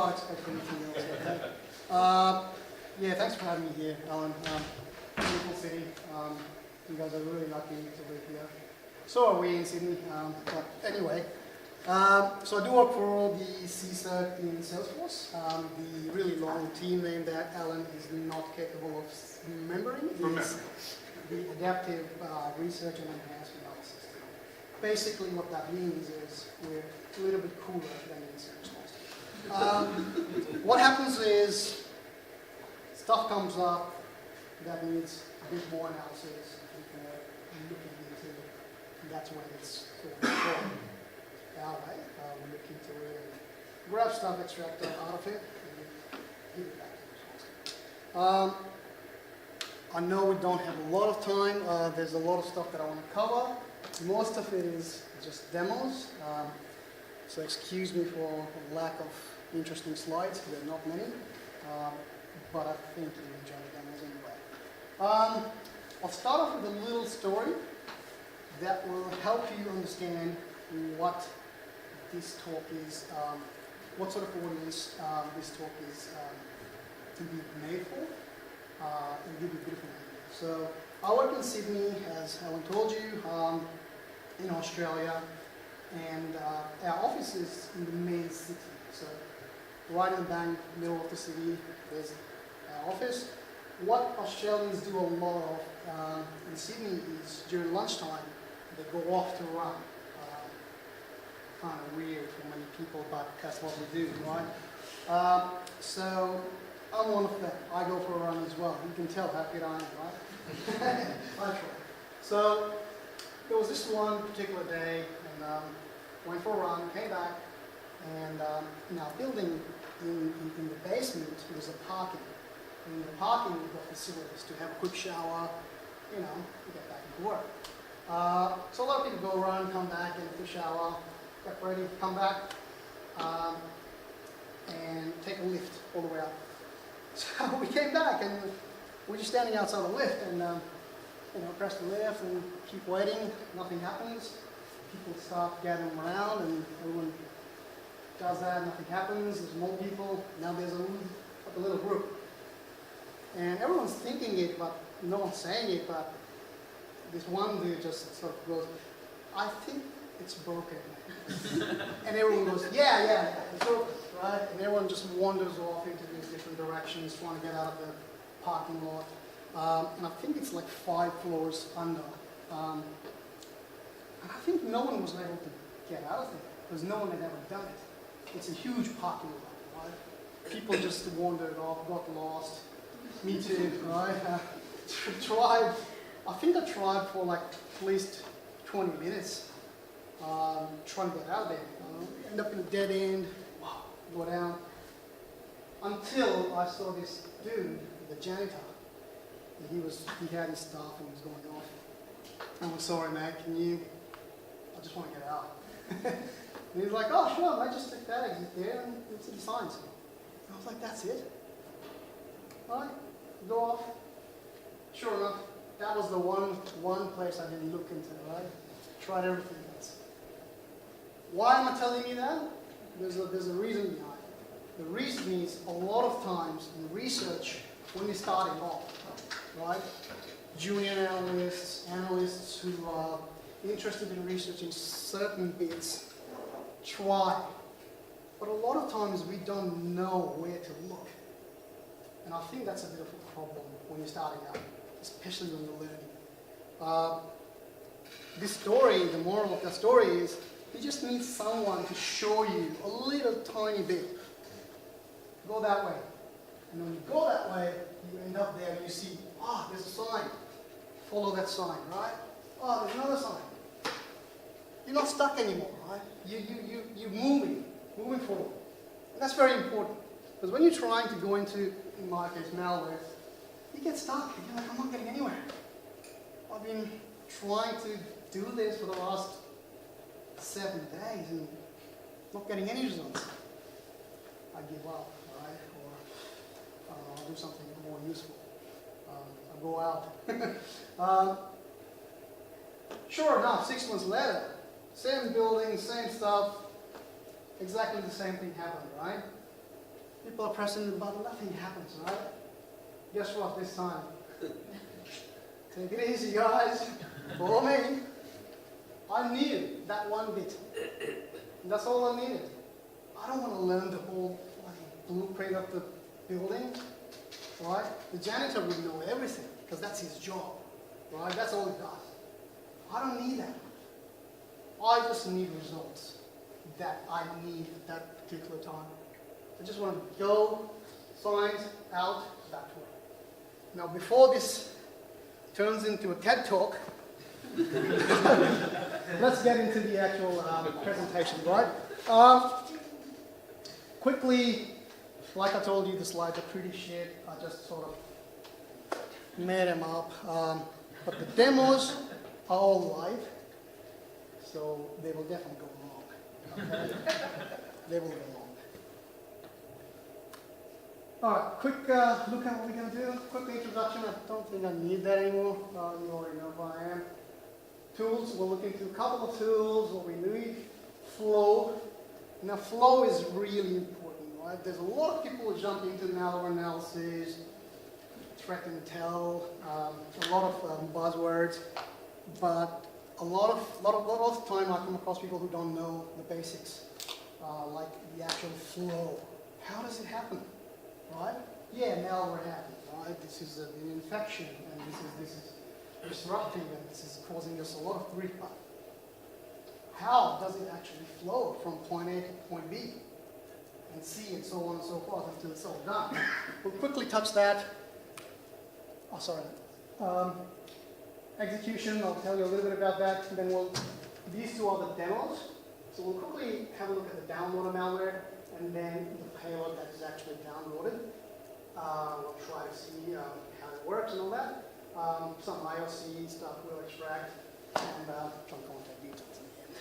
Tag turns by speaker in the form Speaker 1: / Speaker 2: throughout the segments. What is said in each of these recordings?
Speaker 1: not expect anything else. Okay? Yeah, thanks for having me here, Alan. Beautiful city. You guys are really lucky to live here. So are we in Sydney. But anyway, so I do work for the CSIRT in Salesforce. The really long team name that Alan is not capable of remembering is the Adaptive Research and Enhancement Analysis. Basically what that means is we're a little bit cooler than in Salesforce. What happens is stuff comes up that needs a bit more analysis, a bit more looking into, and that's when it's sort of our way. We're looking to really grab stuff, extract it out of it, and give it back to the source. I know we don't have a lot of time. There's a lot of stuff that I want to cover. Most of it is just demos, so excuse me for lack of interesting slides. There are not many, but I think you enjoy the demos anyway. I'll start off with a little story that will help you understand what this talk is, what sort of audience this talk is to be made for, and give you a bit of an idea. So I work in Sydney, as Alan told you, in Australia, and our office is in the main city. So right in the bang middle of the city, there's our office. What Australians do a lot of in Sydney is during lunchtime, they go off to run. Kind of weird for many people, but that's what we do, right? So I'm one of them. I go for a run as well. You can tell how fit I am, right? I try. So there was this one particular day, and went for a run, came back, and in our building, in the basement, there's a parking. In the parking, we've got facilities to have a quick shower, you know, to get back into work. So a lot of people go run, come back, get a quick shower, get ready, come back, and take a lift all the way up. So we came back, and we're just standing outside the lift, and you know, press the lift and keep waiting. Nothing happens. People start gathering around, and everyone does that. Nothing happens. There's more people. Now there's a little group. And everyone's thinking it, but no one's saying it, but this one dude just sort of goes, I think it's broken. And everyone goes, yeah, it's broken, right? And everyone just wanders off into these different directions, trying to get out of the parking lot. And I think it's like 5 floors under. And I think no one was able to get out of there, because no one had ever done it. It's a huge parking lot, right? People just wandered off, got lost. Me too, right? I think I tried for like at least 20 minutes trying to get out of there. End up in a dead end, go down. Until I saw this dude, the janitor, and he had his stuff and he was going off. I'm sorry, mate, I just want to get out. And he's like, oh, sure, mate, just take that exit there and it's the signs. And I was like, that's it? Alright, go off. Sure enough, that was the one place I didn't look into, right? Tried everything else. Why am I telling you that? There's a reason behind it. The reason is a lot of times in research, when you're starting off, right? Junior analysts who are interested in researching certain bits, try. But a lot of times we don't know where to look. And I think that's a bit of a problem when you're starting out, especially when you're learning. This story, the moral of that story is, you just need someone to show you a little tiny bit. Go that way. And when you go that way, you end up there and you see, oh, there's a sign. Follow that sign, right? Oh, there's another sign. You're not stuck anymore, right? You're moving forward. And that's very important. Because when you're trying to go into, in my case, malware, you get stuck. You're like, I'm not getting anywhere. I've been trying to do this for the last 7 days and not getting any results. I give up, right? Or I'll do something more useful. I'll go out. Sure enough, 6 months later, same building, same stuff, exactly the same thing happened, right? People are pressing the button, nothing happens, right? Guess what, this time? Take it easy, guys. Follow me. I needed that one bit. And that's all I needed. I don't want to learn the whole blueprint of the building, right? The janitor would know everything, because that's his job, right? That's all he does. I don't need that. I just need results that I need at that particular time. I just want to go, signs, out, that way. Now, before this turns into a TED Talk, let's get into the actual presentation, right? Quickly, like I told you, the slides are pretty shit. I just sort of made them up. But the demos are all live, so they will definitely go wrong. Okay? They will go wrong. All right, quick look at what we're going to do. Quick introduction. I don't think I need that anymore. You already know who I am. Tools. We'll look into a couple of tools. What we need. Flow. Now, flow is really important, right? There's a lot of people who jump into malware analysis, threat intel, a lot of buzzwords, but a lot of time I come across people who don't know the basics, like the actual flow. How does it happen, right? Yeah, malware happens, right? This is an infection, and this is disrupting, and this is causing us a lot of grief. How does it actually flow from point A to point B, and C, and so on and so forth until it's all done? We'll quickly touch that. Oh, sorry. Execution, I'll tell you a little bit about that. And then these two are the demos. So we'll quickly have a look at the download of malware, and then the payload that is actually downloaded. We'll try to see how it works and all that. Some IOC stuff we'll extract, and some contact details in the end.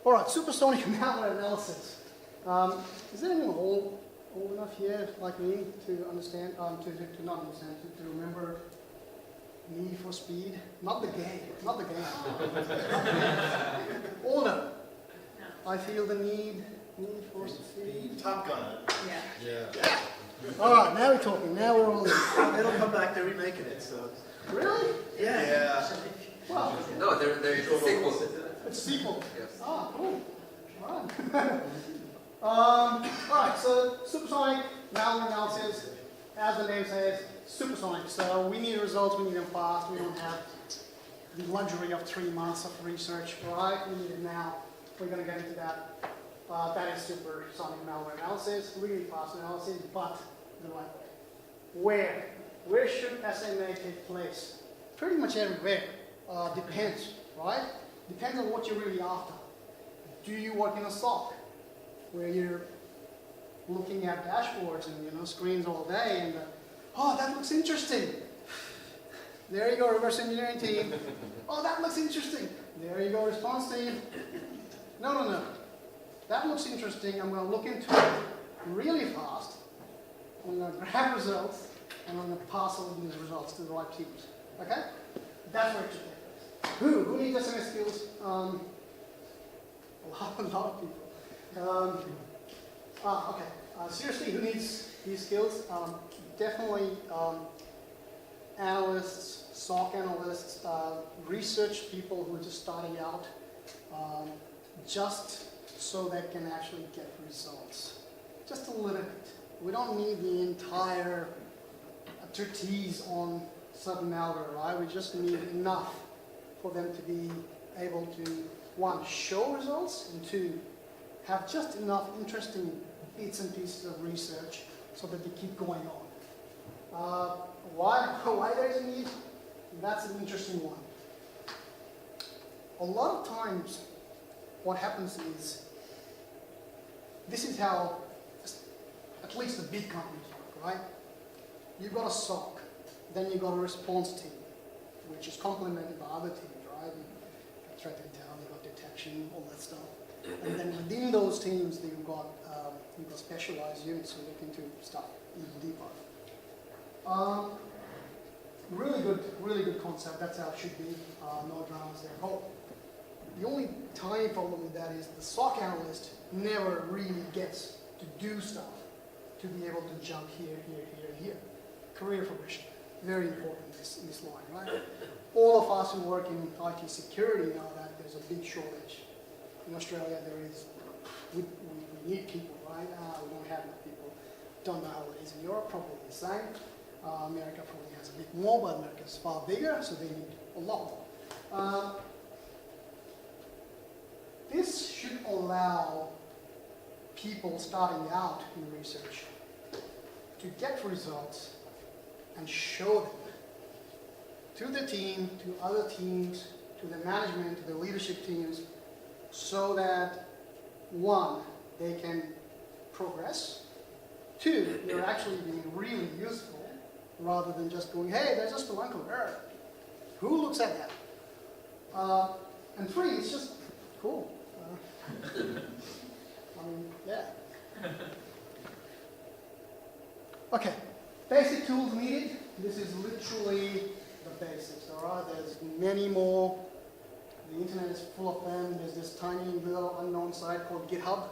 Speaker 1: All right, Supersonic malware analysis. Is there anyone old enough here, like me, to understand, to not understand, to remember Need for Speed? Not the game, not the game. Older. I feel the need for speed.
Speaker 2: Top Gun.
Speaker 3: Yeah.
Speaker 1: All right, now we're talking. Now we're all in.
Speaker 2: It'll come back. They're remaking it, so.
Speaker 1: Really?
Speaker 2: Yeah.
Speaker 1: Wow.
Speaker 3: No, they're sequels.
Speaker 1: It's a sequel.
Speaker 3: Yes.
Speaker 1: Ah, cool. All right. All right, so Supersonic malware analysis, as the name says, supersonic. So we need results, we need them fast. We don't have the luxury of 3 months of research, right? We need it now. We're going to get into that. That is supersonic malware analysis, really fast analysis, but the right way. Where should SMA take place? Pretty much everywhere. Depends, right? Depends on what you're really after. Do you work in a SOC where you're looking at dashboards and screens all day and oh, that looks interesting. There you go, reverse engineering team. Oh, that looks interesting. There you go, response team. No. That looks interesting. I'm going to look into it really fast. I'm going to grab results and I'm going to pass all these results to the right teams. Okay? That's where it should take place. Who needs SMS skills? A lot of people. Okay. Seriously, who needs these skills? Definitely analysts, SOC analysts, research people who are just starting out, just so they can actually get results. Just a little bit. We don't need the entire treatise on certain malware, right? We just need enough for them to be able to, one, show results, and two, have just enough interesting bits and pieces of research so that they keep going on. Why there is a need? That's an interesting one. A lot of times, what happens is, this is how, at least the big companies work, right? You've got a SOC, then you've got a response team, which is complemented by other teams, right? You've got threat intel, you've got detection, all that stuff. And then within those teams, you've got specialized units who look into stuff even deeper. Really good concept. That's how it should be. No dramas there. Oh, the only tiny problem with that is the SOC analyst never really gets to do stuff, to be able to jump here, here, here, here. Career progression, very important in this line, right? All of us who work in IT security know that there's a big shortage. In Australia, we need people, right? We don't have enough people. Don't know how it is in Europe, probably the same. America probably has a bit more, but America's far bigger, so they need a lot more. This should allow people starting out in research to get results and show them to the team, to other teams, to the management, to the leadership teams, so that one, they can progress, two, they're actually being really useful, rather than just going, hey, there's just a line of error. Who looks at that? And three, it's just cool. I mean, yeah. Okay, basic tools needed. This is literally the basics, all right? There's many more. The internet is full of them. There's this tiny little unknown site called GitHub.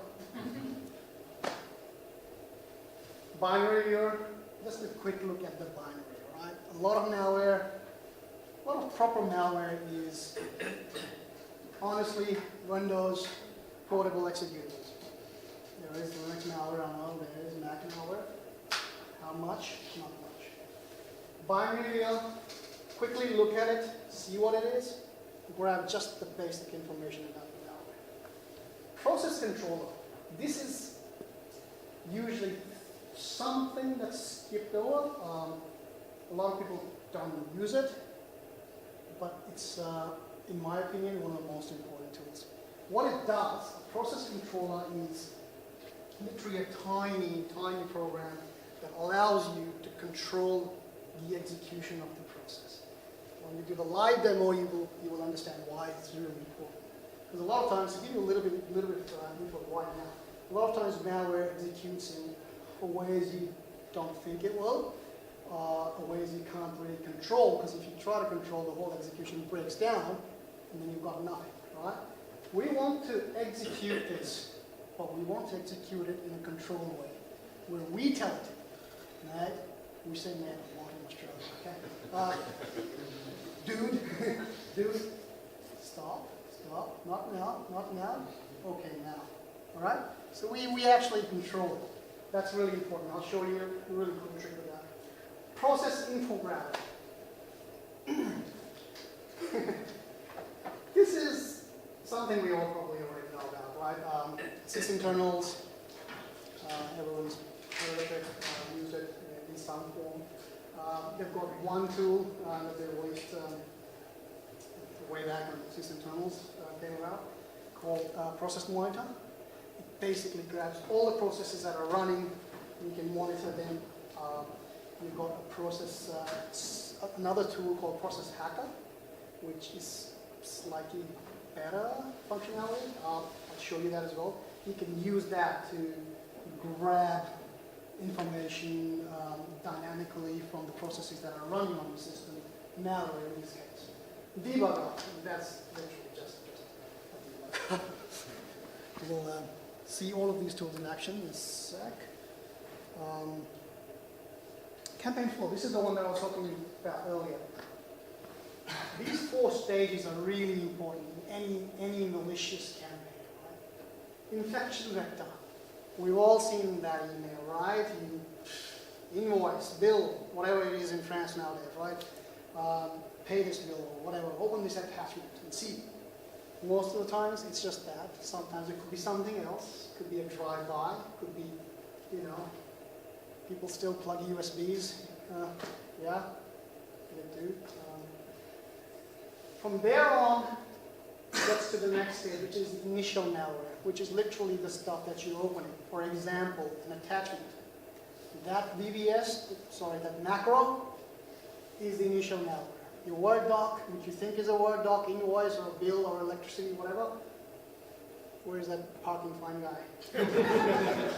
Speaker 1: Binary viewer, just a quick look at the binary, right? A lot of malware, a lot of proper malware is honestly Windows portable executables. There is Linux malware, I know, there is Mac malware. How much? Not much. Binary viewer, quickly look at it, see what it is, grab just the basic information about the malware. Process controller. This is usually something that's skipped over. A lot of people don't use it, but it's, in my opinion, one of the most important tools. What it does, a process controller is literally a tiny, tiny program that allows you to control the execution of the process. When we do the live demo, you will understand why it's really important. Because a lot of times, to give you a little bit info right now, a lot of times malware executes in ways you don't think it will, ways you can't really control, because if you try to control, the whole execution breaks down, and then you've got nothing, right? We want to execute this, but we want to execute it in a controlled way, where we tell it, right? We say man a lot in Australia, okay? Dude, stop, not now, okay, now, all right? So we actually control it. That's really important. I'll show you a really cool trick with that. Process infographic. This is something we all probably already know about, right? Sysinternals, everyone's heard of it, used it in some form. They've got one tool that they released way back when sysinternals came out, called Process Monitor. It basically grabs all the processes that are running, you can monitor them. You've got a process, another tool called Process Hacker, which is slightly better functionality. I'll show you that as well. You can use that to grab information dynamically from the processes that are running on the system, malware in this case. Debugger, that's literally just a debugger. We'll see all of these tools in action in a sec. Campaign flow, this is the one that I was talking about earlier. These 4 stages are really important in any malicious campaign, right? Infection vector. We've all seen that email, right? Invoice, bill, whatever it is in France nowadays, right? Pay this bill or whatever. Open this attachment and see. Most of the times it's just that. Sometimes it could be something else. It could be a drive-by. It could be, you know, people still plug USBs. Yeah, they do. From there on, it gets to the next stage, which is initial malware, which is literally the stuff that you're opening. For example, an attachment. That that macro is the initial malware. Your Word doc, which you think is a Word doc, invoice or a bill or electricity, whatever. Where is that parking fine guy?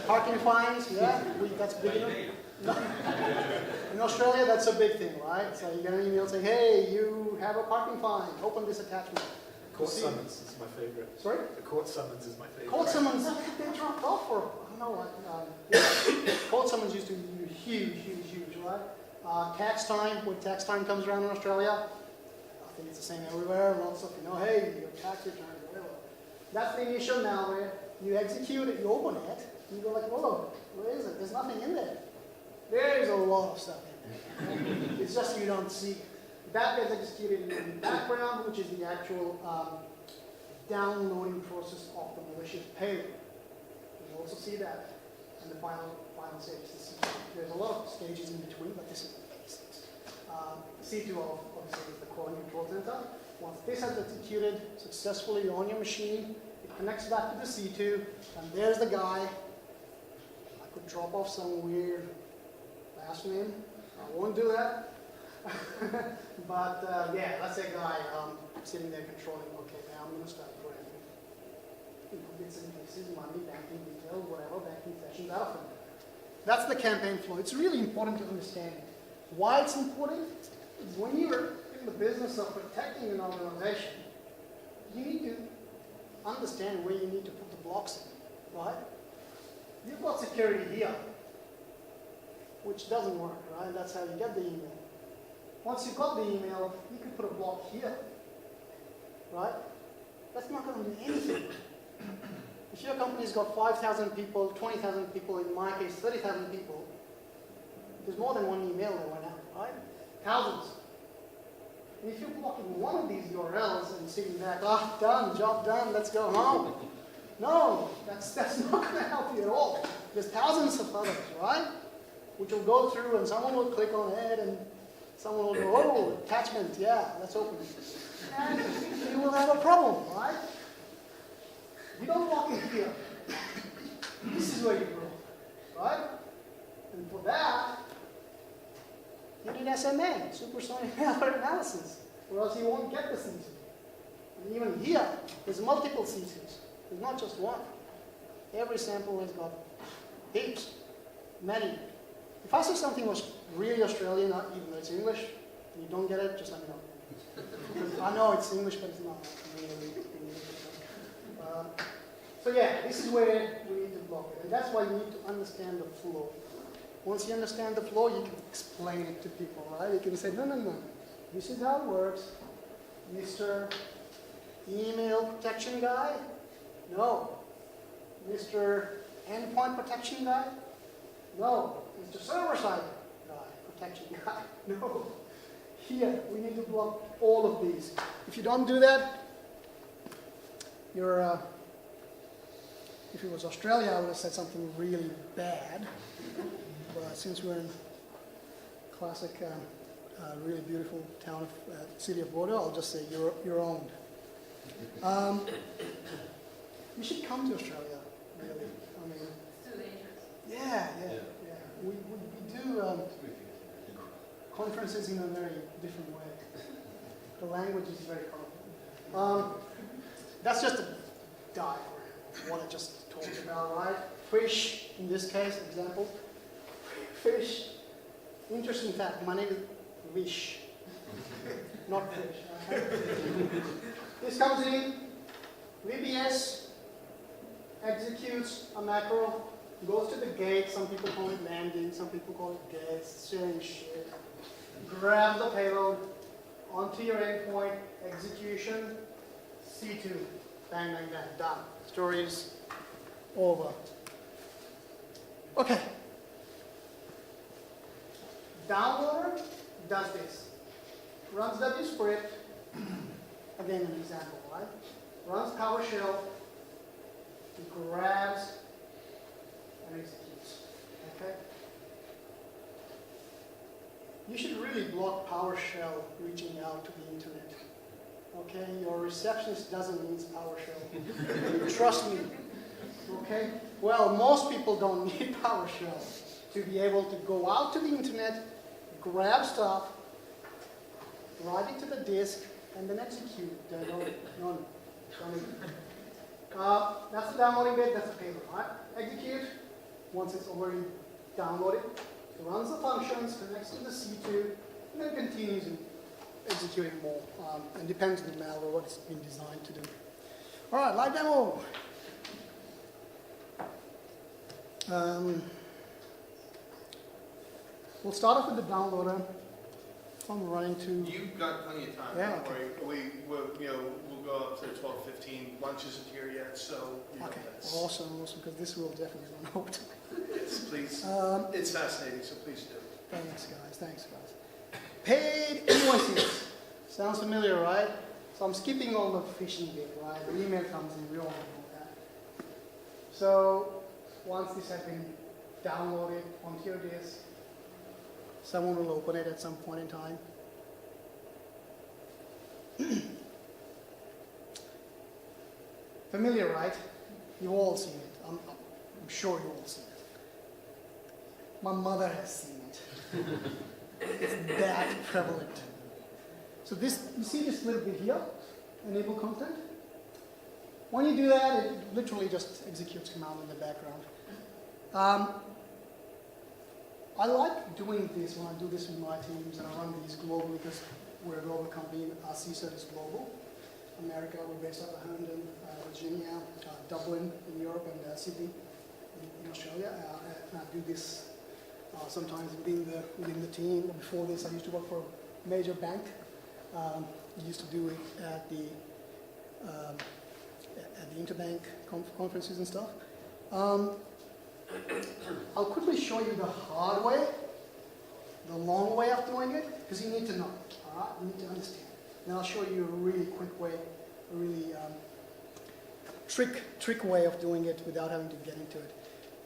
Speaker 1: Parking fines, yeah, that's big enough. In Australia, that's a big thing, right? So you get an email saying, hey, you have a parking fine, open this attachment.
Speaker 2: Court summons is my favorite.
Speaker 1: Sorry?
Speaker 2: The court summons is my favorite.
Speaker 1: Court summons, they dropped off for, I don't know what. Court summons used to be huge, right? Tax time, when tax time comes around in Australia, I think it's the same everywhere. Lots of, hey, your tax return, whatever. That's the initial malware. You execute it, you open it, and you go like, whoa, where is it? There's nothing in there. There is a lot of stuff in there. It's just you don't see. That gets executed in the background, which is the actual downloading process of the malicious payload. You also see that in the final stage. There's a lot of stages in between, but this is the basics. C2 obviously is the core control center. Once this has executed successfully on your machine, it connects back to the C2, and there's the guy. I could drop off some weird last name. I won't do that. But yeah, that's a guy sitting there controlling, okay, now I'm going to start putting bits and pieces, money, banking details, whatever, banking sessions out from there. That's the campaign flow. It's really important to understand. Why it's important is when you're in the business of protecting an organization, you need to understand where you need to put the blocks in, right? You've got security here, which doesn't work, right? That's how you get the email. Once you've got the email, you can put a block here, right? That's not going to do anything. If your company's got 5,000 people, 20,000 people, in my case, 30,000 people, there's more than one email that went out, right? Thousands. And if you're blocking one of these URLs and sitting back, done, job done, let's go home. No, that's not going to help you at all. There's thousands of others, right? Which will go through and someone will click on it and someone will go, oh, attachment, yeah, let's open it. And you will have a problem, right? You don't block it here. This is where you grow, right? And for that, you need SMA, Supersonic Malware Analysis, or else you won't get the C2. And even here, there's multiple C2s. There's not just one. Every sample has got heaps, many. If I say something was really Australian, even though it's English, and you don't get it, just let me know. I know it's English, but it's not really English. So yeah, this is where we need to block it. And that's why you need to understand the flow. Once you understand the flow, you can explain it to people, right? You can say, no. This is how it works. Mr. Email protection guy? No. Mr. Endpoint protection guy? No. Mr. Server-side guy, protection guy? No. Here, we need to block all of these. If you don't do that, you're, if it was Australia, I would have said something really bad. But since we're in classic, really beautiful town of, city of Bordeaux, I'll just say you're owned. You should come to Australia, really. I mean,
Speaker 4: It's too dangerous.
Speaker 1: yeah. We do conferences in a very different way. The language is very colorful. That's just a diagram of what I just talked about, right? Fish, in this case, example. Fish. Interesting fact, my name is Vish, not fish. Okay? This comes in, VBS executes a macro, goes to the gate, some people call it landing, some people call it gates, same shit. Grab the payload onto your endpoint, execution, C2, bang, bang, bang, done. Story is over. Okay. Downloader does this. Runs wscript, again an example, right? Runs PowerShell, grabs and executes. Okay? You should really block PowerShell reaching out to the internet. Okay? Your receptionist doesn't need PowerShell. Trust me. Okay? Well, most people don't need PowerShell to be able to go out to the internet, grab stuff, write it to the disk, and then execute. None. That's the downloading bit, that's the payload, right? Execute, once it's already downloaded, it runs the functions, connects to the C2, and then continues executing more. And depends on the malware, what it's been designed to do. All right, live demo. We'll start off with the downloader. I'm running to.
Speaker 4: You've got plenty of time.
Speaker 1: Yeah,
Speaker 4: Don't
Speaker 1: okay.
Speaker 4: worry. We'll go up to 12:15. Lunch isn't here yet, so
Speaker 1: Okay,
Speaker 4: that's.
Speaker 1: awesome, because this will definitely run over time.
Speaker 4: Yes, please. It's fascinating, so please do.
Speaker 1: Thanks, guys. Paid invoices. Sounds familiar, right? So I'm skipping all the phishing bit, right? The email comes in, we all know that. So once this has been downloaded onto your disk, someone will open it at some point in time. Familiar, right? You've all seen it. I'm sure you've all seen it. My mother has seen it. It's that prevalent. So this, you see this little bit here, enable content? When you do that, it literally just executes command in the background. I like doing this when I do this with my teams, and I run these globally because we're a global company. Our CSET is global. America, we're based out of Herndon, Virginia, Dublin in Europe, and Sydney in Australia. And I do this sometimes within the team. Before this, I used to work for a major bank. Used to do it at the interbank conferences and stuff. I'll quickly show you the hard way, the long way of doing it, because you need to know. All right, you need to understand. Then I'll show you a really quick way, a really trick way of doing it without having to get into it.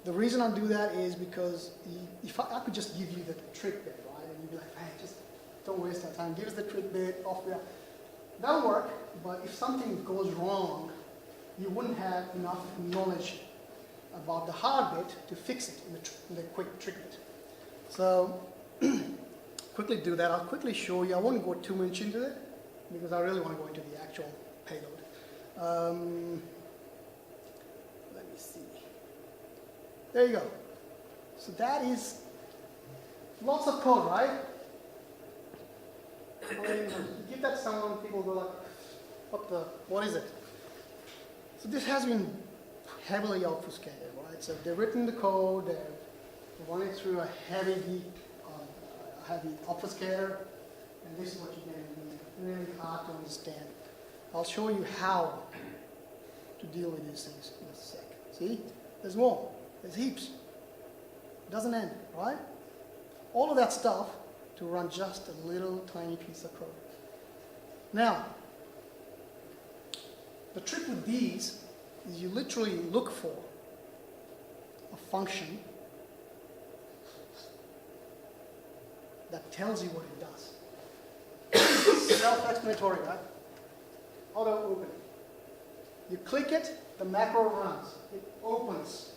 Speaker 1: The reason I do that is because if I could just give you the trick bit, right, and you'd be like, hey, just don't waste that time. Give us the trick bit, off we are. That'll work, but if something goes wrong, you wouldn't have enough knowledge about the hard bit to fix it in the quick trick bit. So, quickly do that. I'll quickly show you. I won't go too much into it because I really want to go into the actual payload. Let me see. There you go. So that is lots of code, right? I mean, you give that to someone, people go like, what is it? So this has been heavily obfuscated, right? So they've written the code, they've run it through a heavy obfuscator, and this is what you get. Really hard to understand. I'll show you how to deal with these things in a sec. See? There's more. There's heaps. It doesn't end, right? All of that stuff to run just a little tiny piece of code. Now, the trick with these is you literally look for a function that tells you what it does. Self-explanatory, right? Auto open. You click it, the macro runs. It opens.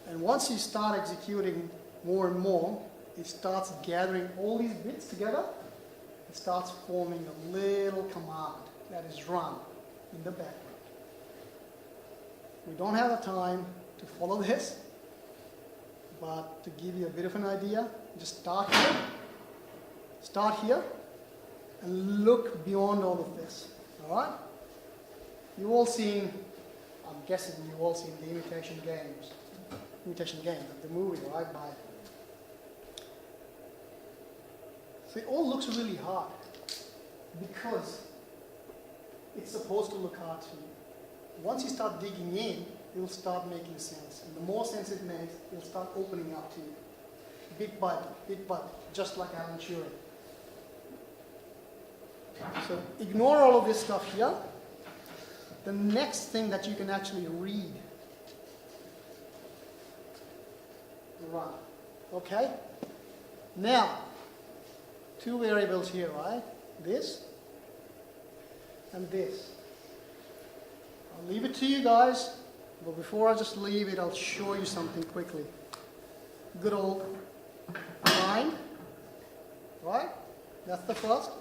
Speaker 1: And once you start executing more and more, it starts gathering all these bits together. It starts forming a little command that is run in the background. We don't have the time to follow this, but to give you a bit of an idea, just start here, and look beyond all of this. All right? You've all seen, I'm guessing you've all seen the Imitation Game, the movie, right? So it all looks really hard because it's supposed to look hard to you. Once you start digging in, it will start making sense. And the more sense it makes, it'll start opening up to you. Bit by bit, just like Alan Turing. So ignore all of this stuff here. The next thing that you can actually read, run. Okay? Now, two variables here, right? This and this. I'll leave it to you guys, but before I just leave it, I'll show you something quickly. Good old line, right? That's the first.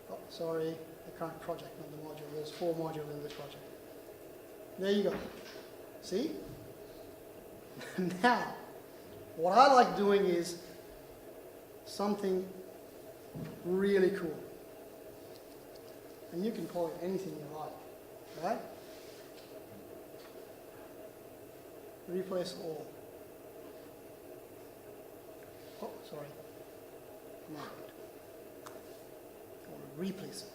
Speaker 1: Oh, sorry, the current project, not the module. There's 4 modules in this project. There you go. See? Now, what I like doing is something really cool. And you can call it anything you like, right? Replace all. Oh, sorry. Come on. Or replace it.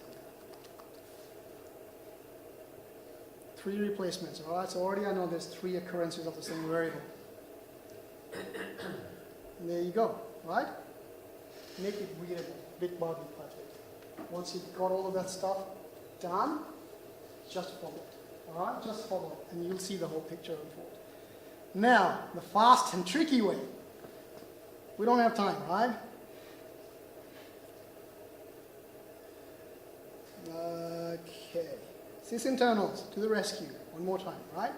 Speaker 1: 3 replacements, all right? So already I know there's 3 occurrences of the same variable. And there you go, right? Make it readable, bit by bit by bit. Once you've got all of that stuff done, just follow it, all right? Just follow it, and you'll see the whole picture unfold. Now, the fast and tricky way. We don't have time, right? Okay. Sysinternals to the rescue. One more time, right?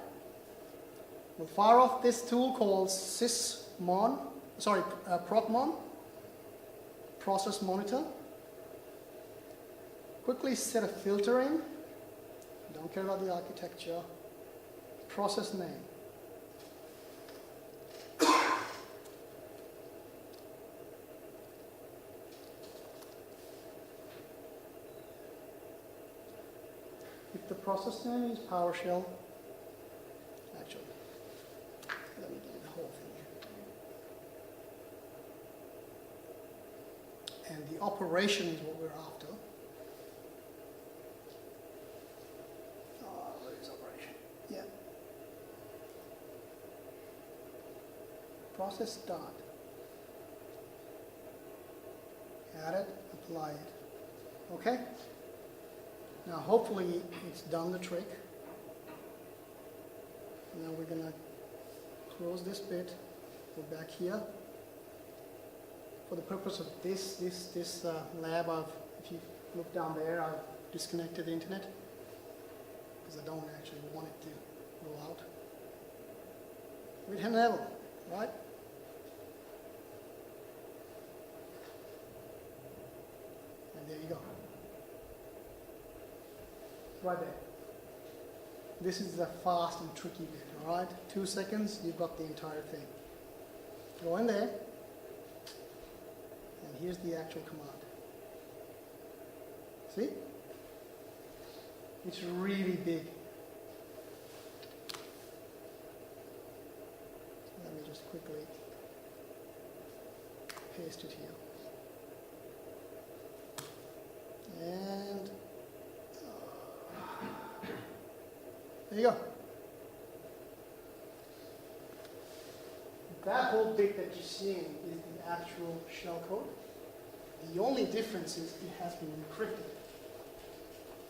Speaker 1: We'll fire off this tool called procmon, process monitor. Quickly set a filter in. Don't care about the architecture. Process name. If the process name is PowerShell, actually, let me do the whole thing. And the operation is what we're after. Where is operation? Yeah. Process start. Add it, apply it. Okay? Now hopefully it's done the trick. Now we're going to close this bit, go back here. For the purpose of this lab, if you look down there, I've disconnected the internet because I don't actually want it to go out. We can have it, right? And there you go. Right there. This is the fast and tricky bit, all right? 2 seconds, you've got the entire thing. Go in there, and here's the actual command. See? It's really big. Let me just quickly paste it here. And there you go. That whole bit that you're seeing is the actual shell code. The only difference is it has been encrypted.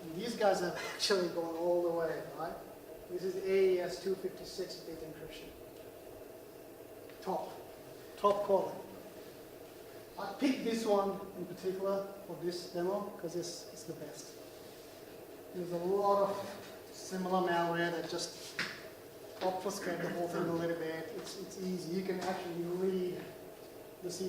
Speaker 1: And these guys have actually gone all the way, right? This is AES 256-bit encryption. Top quality. I picked this one in particular for this demo because it's the best. There's a lot of similar malware that just obfuscate the whole thing a little bit. It's easy. You can actually read the C